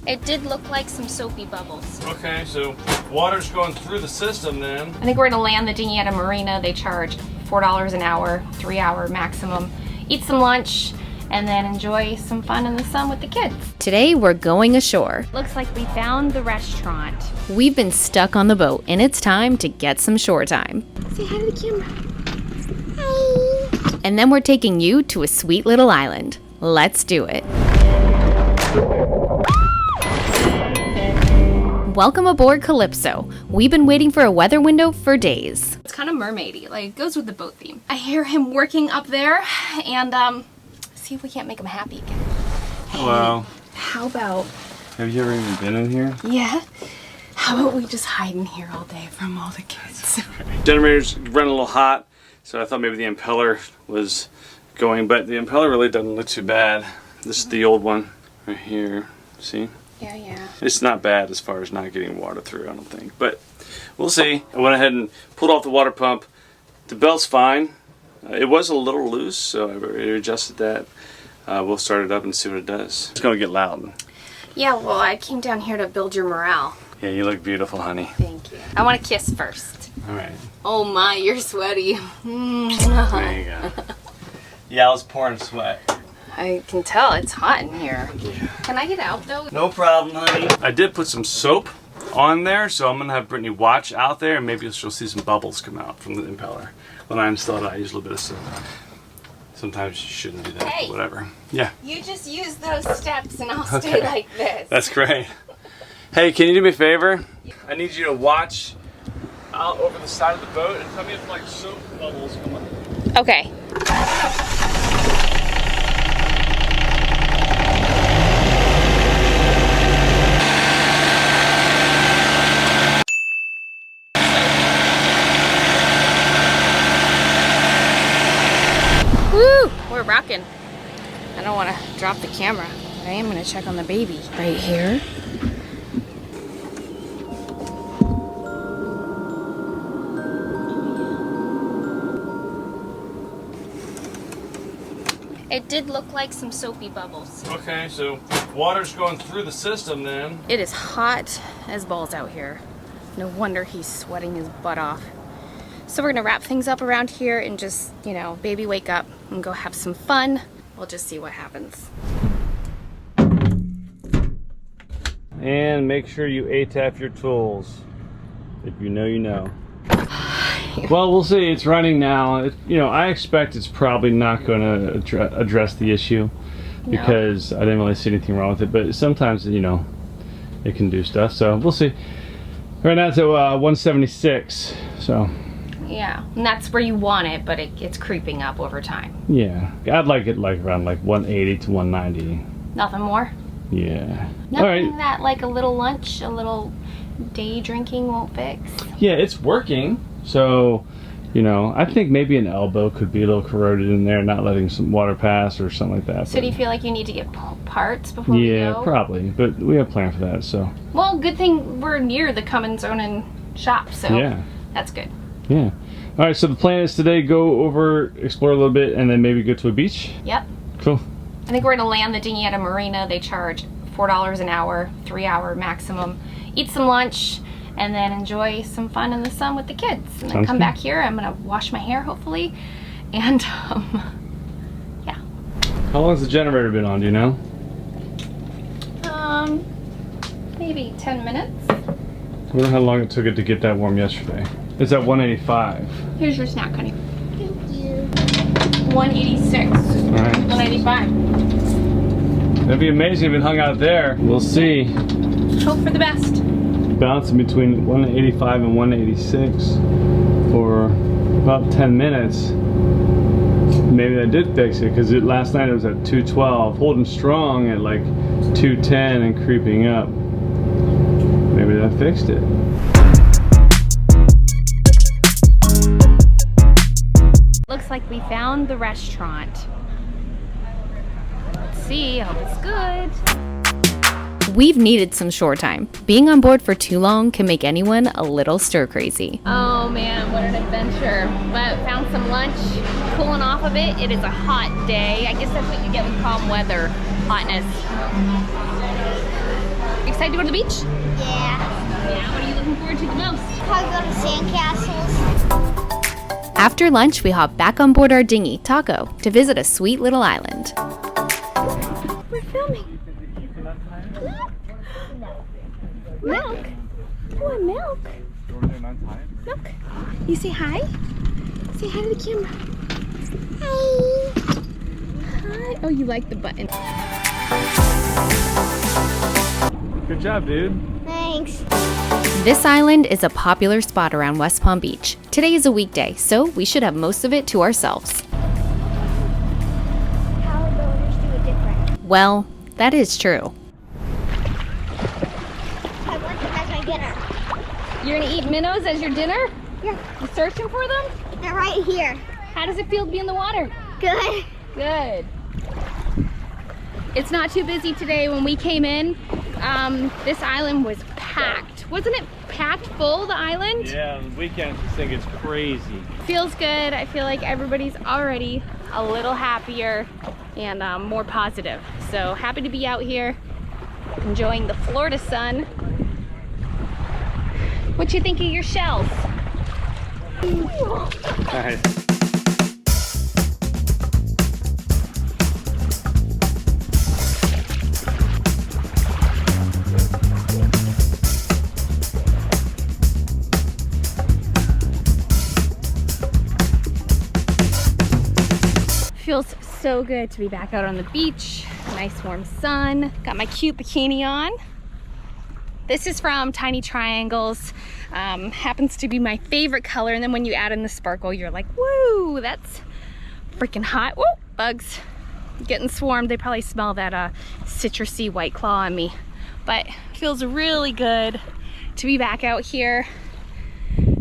It did look like some soapy bubbles. Okay, so water's going through the system then. I think we're gonna land the dinghy at a marina. They charge $4 an hour, 3-hour maximum. Eat some lunch, and then enjoy some fun in the sun with the kids. Today we're going ashore. Looks like we found the restaurant. We've been stuck on the boat and it's time to get some shore time. Say hi to the camera. Hi. And then we're taking you to a sweet little island. Let's do it. Welcome aboard Calypso. We've been waiting for a weather window for days. It's kind of mermaidy, like it goes with the boat theme. I hear him working up there, and see if we can't make him happy again. Hello. How about... Have you ever even been in here? Yeah. How about we just hide in here all day from all the kids? Generator's running a little hot, so I thought maybe the impeller was going, but the impeller really doesn't look too bad. This is the old one right here. See? Yeah. It's not bad as far as not getting water through, I don't think, but we'll see. I went ahead and pulled off the water pump. The belt's fine. It was a little loose, so I adjusted that. We'll start it up and see what it does. It's gonna get loud. Yeah, well, I came down here to build your morale. Yeah, you look beautiful, honey. Thank you. I want to kiss first. All right. Oh my, you're sweaty. There you go. Yeah, I was pouring sweat. I can tell it's hot in here. Yeah. Can I get out though? No problem, honey. I did put some soap on there, so I'm gonna have Brittany watch out there, and maybe she'll see some bubbles come out from the impeller. When I install it, I use a little bit of soap. Sometimes you shouldn't do that, hey, whatever. Yeah. You just use those steps and I'll stay like this. That's great. Hey, can you do me a favor? I need you to watch out over the side of the boat and tell me if like soap bubbles come up. Okay. Woo! We're rocking. I don't want to drop the camera, but I am going to check on the baby right here. It did look like some soapy bubbles. Okay, so water's going through the system then. It is hot as balls out here. No wonder he's sweating his butt off. So we're gonna wrap things up around here and just, you know, baby wake up and go have some fun. We'll just see what happens. And make sure you ATAP your tools. If you know, you know. Well, we'll see. It's running now. You know, I expect it's probably not going to address the issue because I didn't really see anything wrong with it. But sometimes, you know, it can do stuff. So we'll see. Right now it's at 176. So. Yeah, and that's where you want it, but it's creeping up over time. Yeah, I'd like it like around like 180 to 190. Nothing more? Yeah. Nothing all right. That like a little lunch, a little day drinking won't fix? Yeah, it's working. So, you know, I think maybe an elbow could be a little corroded in there, not letting some water pass or something like that. So do you feel like you need to get parts before we go? Yeah, probably, but we have a plan for that, so. Well, good thing we're near the Cummins Onan shop, so yeah, that's good. Yeah. All right, so the plan is today go over, explore a little bit, and then maybe go to a beach? Yep. Cool. I think we're gonna land the dinghy at a marina. They charge $4 an hour, 3-hour maximum. Eat some lunch, and then enjoy some fun in the sun with the kids. And then come back here. I'm gonna wash my hair, hopefully. And, yeah. How long's the generator been on, do you know? Maybe 10 minutes. I wonder how long it took it to get that warm yesterday. It's at 185. Here's your snack, honey. Thank you. 186. All right. 185. That'd be amazing if it hung out there. We'll see. Hope for the best. Bouncing between 185 and 186 for about 10 minutes. Maybe that did fix it because last night it was at 212, holding strong at like 210 and creeping up. Maybe that fixed it. Looks like we found the restaurant. Let's see, I hope it's good. We've needed some shore time. Being on board for too long can make anyone a little stir crazy. Oh man, what an adventure. But found some lunch, cooling off a bit. It is a hot day. I guess that's what you get with calm weather, hotness. excited to go to the beach? Yeah. Yeah, what are you looking forward to the most? Probably go to sandcastles. After lunch, we hop back on board our dinghy, Taco, to visit a sweet little island. We're filming. Milk. Oh, milk. Milk. You say hi? Say hi to the camera. Hi. Hi. Oh, you like the button. Good job, dude. Thanks. This island is a popular spot around West Palm Beach. Today is a weekday, so we should have most of it to owners do it different. Well, that is true. I want them as my dinner. You're gonna eat minnows as your dinner? Yeah. You searching for them? They're right here. How does it feel to be in the water? Good. Good. It's not too busy today. When we came in, this island was packed. Wasn't it packed full, the island? Yeah, on the weekends this thing gets crazy. Feels good. I feel like everybody's already a little happier and more positive. So happy to be out here enjoying the Florida sun. What you think of your shells? Nice. Feels so good to be back out on the beach. Nice warm sun. Got my cute bikini on. This is from Tiny Triangles. Happens to be my favorite color, and then when you add in the sparkle, you're like, woo, that's freaking hot. Whoa, bugs getting swarmed. They probably smell that citrusy White Claw on me. But feels really good to be back out here.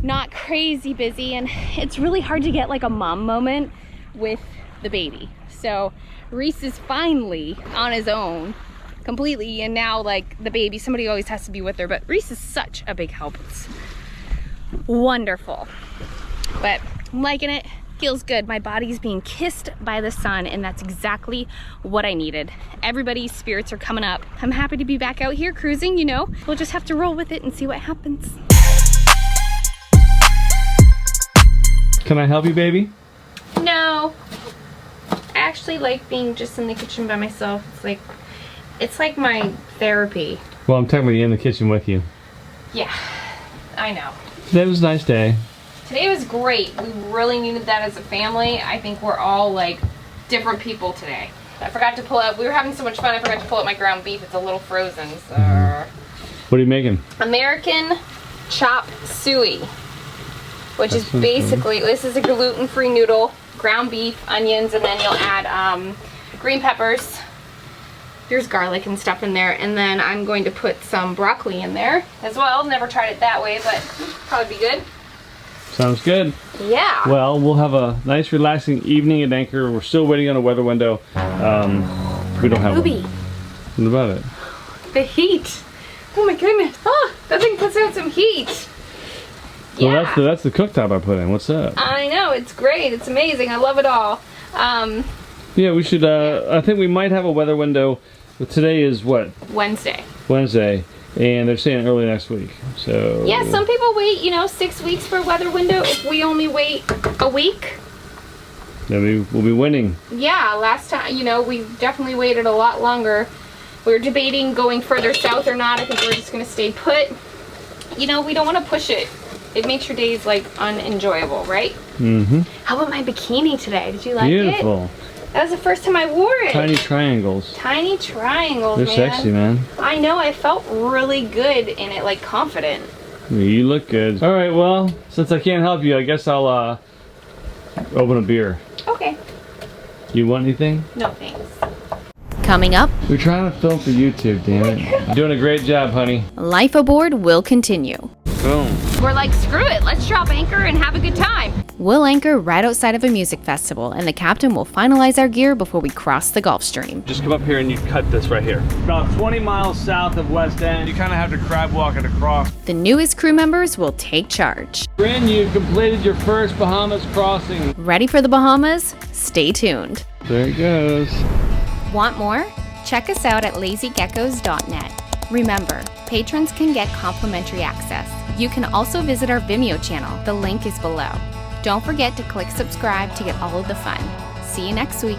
Not crazy busy, and it's really hard to get like a mom moment with the baby. So Reese is finally on his own completely, and now like the baby, somebody always has to be with her, but Reese is such a big help. It's wonderful, but I'm liking it. Feels good. My body's being kissed by the sun, and that's exactly what I needed. Everybody's spirits are coming up. I'm happy to be back out here cruising, you know. We'll just have to roll with it and see what happens. Can I help you, baby? No, I actually like being just in the kitchen by myself. It's like my therapy. Well, I'm technically in the kitchen with you. Yeah, I know. That was a nice day. Today was great. We really needed that as a family. I think we're all like different people today. I forgot to pull out, we were having so much fun, I forgot to pull out my ground beef. It's a little frozen, so. What are you making? American chop suey, which is basically, this is a gluten-free noodle, ground beef, onions, and then you'll add green peppers. There's garlic and stuff in there, and then I'm going to put some broccoli in there as well. Never tried it that way, but probably be good. Sounds good. Yeah. Well, we'll have a nice relaxing evening at anchor. We're still waiting on a weather window. We don't have Ruby. one. What about it? The heat. Oh my goodness. Oh, that thing puts out some heat. Well, Yeah. that's the cooktop I put in. What's that? I know, it's great. It's amazing. I love it all. Yeah, we should, I think we might have a weather window. But today is what? Wednesday. Wednesday. And they're saying early next week. So Yeah, some people wait, 6 weeks for a weather window. If we only wait a week, then we'll be winning. yeah, last time, we definitely waited a lot longer. We were debating going further south or not. I think we're just going to stay put. We don't want to push it. It makes your days, unenjoyable, right? Mm-hmm. How about my bikini today? Did you like it? Beautiful. That was the first time I wore it. Tiny triangles. Tiny triangles, They're man. sexy, man. I know, I felt really good in it, confident. You look good. All right, well, since I can't help you, I guess I'll open a beer. Okay. You want anything? No thanks. Coming up, We're trying to film for YouTube, damn it. You're doing a great job, honey. life aboard will continue. Boom. We're like, screw it, let's drop anchor and have a good time. We'll anchor right outside of a music festival, and the captain will finalize our gear before we cross the Gulf Stream. Just come up here and you cut this right here. About 20 miles south of West End. You kind of have to crab walk it across. The newest crew members will take charge. Bryn, you've completed your first Bahamas crossing. Ready for the Bahamas? Stay tuned. There it goes. Want more? Check us out at lazygeckos.net. Remember, patrons can get complimentary access. You can also visit our Vimeo channel. The link is below. Don't forget to click subscribe to get all of the fun. See you next week.